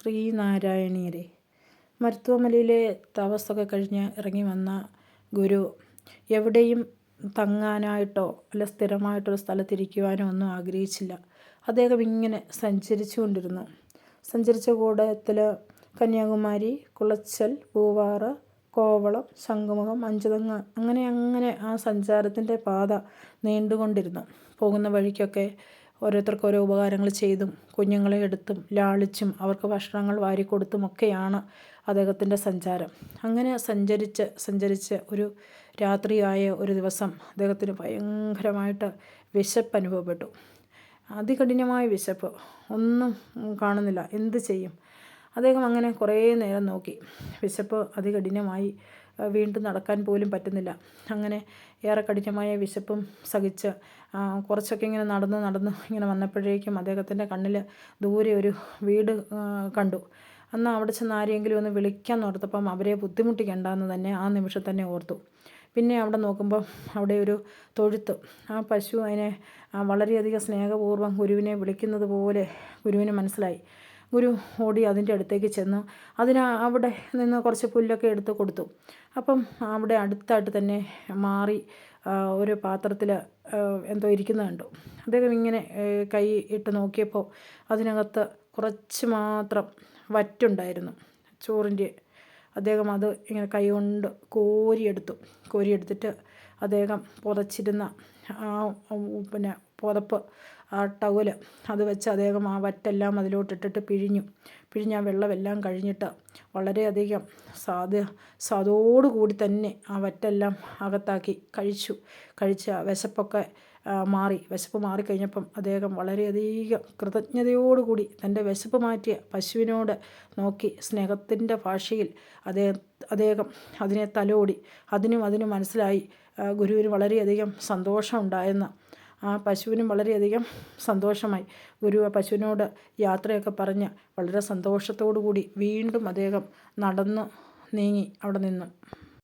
ശ്രീനാരായണീയരെ. മരുത്വമലയിലെ തപസ്സൊക്കെ കഴിഞ്ഞ് ഇറങ്ങി വന്ന ഗുരു എവിടെയും തങ്ങാനായിട്ടോ അല്ല സ്ഥിരമായിട്ടൊരു സ്ഥലത്തിരിക്കുവാനോ ഒന്നും ആഗ്രഹിച്ചില്ല. അദ്ദേഹം ഇങ്ങനെ സഞ്ചരിച്ചു കൊണ്ടിരുന്നു. സഞ്ചരിച്ച കൂട്ടത്തിൽ കന്യാകുമാരി, കുളച്ചൽ, പൂവാറ്, കോവളം, ശംഖുമുഖം, അഞ്ചുതെങ്ങ് അങ്ങനെ ആ സഞ്ചാരത്തിൻ്റെ പാത നീണ്ടുകൊണ്ടിരുന്നു. പോകുന്ന വഴിക്കൊക്കെ ഓരോരുത്തർക്ക് ഓരോ ഉപകാരങ്ങൾ ചെയ്തും കുഞ്ഞുങ്ങളെ എടുത്തും ലാളിച്ചും അവർക്ക് ഭക്ഷണങ്ങൾ വാരിക്കൊടുത്തുമൊക്കെയാണ് അദ്ദേഹത്തിൻ്റെ സഞ്ചാരം. അങ്ങനെ സഞ്ചരിച്ച് ഒരു രാത്രിയായ ഒരു ദിവസം അദ്ദേഹത്തിന് ഭയങ്കരമായിട്ട് വിശപ്പ് അനുഭവപ്പെട്ടു. അതികഠിനമായ വിശപ്പ്, ഒന്നും കാണുന്നില്ല, എന്ത് ചെയ്യും? അദ്ദേഹം അങ്ങനെ കുറേ നേരം നോക്കി. വിശപ്പ് അതികഠിനമായി, വീണ്ടും നടക്കാൻ പോലും പറ്റുന്നില്ല. അങ്ങനെ ഏറെ കഠിനമായ വിശപ്പും സഹിച്ച് കുറച്ചൊക്കെ ഇങ്ങനെ നടന്ന് ഇങ്ങനെ വന്നപ്പോഴേക്കും അദ്ദേഹത്തിൻ്റെ കണ്ണിൽ ദൂരെ ഒരു വീട് കണ്ടു. എന്നാൽ അവിടെ ചെന്ന് ആരെങ്കിലും ഒന്ന് വിളിക്കാൻ ഓർത്തപ്പം അവരെ ബുദ്ധിമുട്ടിക്കണ്ടെന്ന് തന്നെ ആ നിമിഷം തന്നെ ഓർത്തു. പിന്നെ അവിടെ നോക്കുമ്പോൾ അവിടെ ഒരു തൊഴുത്ത്, ആ പശു അതിനെ വളരെയധികം സ്നേഹപൂർവ്വം ഗുരുവിനെ വിളിക്കുന്നത് പോലെ ഗുരുവിന് മനസ്സിലായി. ഗുരു ഓടി അതിൻ്റെ അടുത്തേക്ക് ചെന്ന് അവിടെ നിന്ന് കുറച്ച് പുല്ലൊക്കെ എടുത്ത് കൊടുത്തു. അപ്പം അവിടെ അടുത്തായിട്ട് തന്നെ മാറി ഒരു പാത്രത്തിൽ എന്തോ ഇരിക്കുന്നത് കണ്ടു. അദ്ദേഹം ഇങ്ങനെ കൈ ഇട്ട് നോക്കിയപ്പോൾ അതിനകത്ത് കുറച്ച് മാത്രം വറ്റുണ്ടായിരുന്നു, ചോറിൻ്റെ. അദ്ദേഹം അത് ഇങ്ങനെ കൈ കൊണ്ട് കോരിയെടുത്തിട്ട് അദ്ദേഹം പുതച്ചിരുന്ന പിന്നെ പുതപ്പ്, ആ ടവല് അത് വെച്ച് അദ്ദേഹം ആ വറ്റെല്ലാം അതിലോട്ടിട്ടിട്ട് പിഴിഞ്ഞ് ആ വെള്ളമെല്ലാം കഴിഞ്ഞിട്ട് വളരെയധികം സ്വാദോടുകൂടി തന്നെ ആ വറ്റെല്ലാം അകത്താക്കി കഴിച്ച് വിശപ്പൊക്കെ വിശപ്പ് മാറിക്കഴിഞ്ഞപ്പം അദ്ദേഹം വളരെയധികം കൃതജ്ഞതയോടുകൂടി തൻ്റെ വിശപ്പ് മാറ്റിയ പശുവിനോട് നോക്കി സ്നേഹത്തിൻ്റെ ഭാഷയിൽ അദ്ദേഹം അതിനെ തലോടി. അതിനും മനസ്സിലായി ഗുരുവിന് വളരെയധികം സന്തോഷമുണ്ടായെന്ന്. ആ പശുവിനും വളരെയധികം സന്തോഷമായി. ഗുരു ആ പശുവിനോട് യാത്രയൊക്കെ പറഞ്ഞ് വളരെ സന്തോഷത്തോടു കൂടി വീണ്ടും അദ്ദേഹം നടന്നു നീങ്ങി അവിടെ നിന്നു.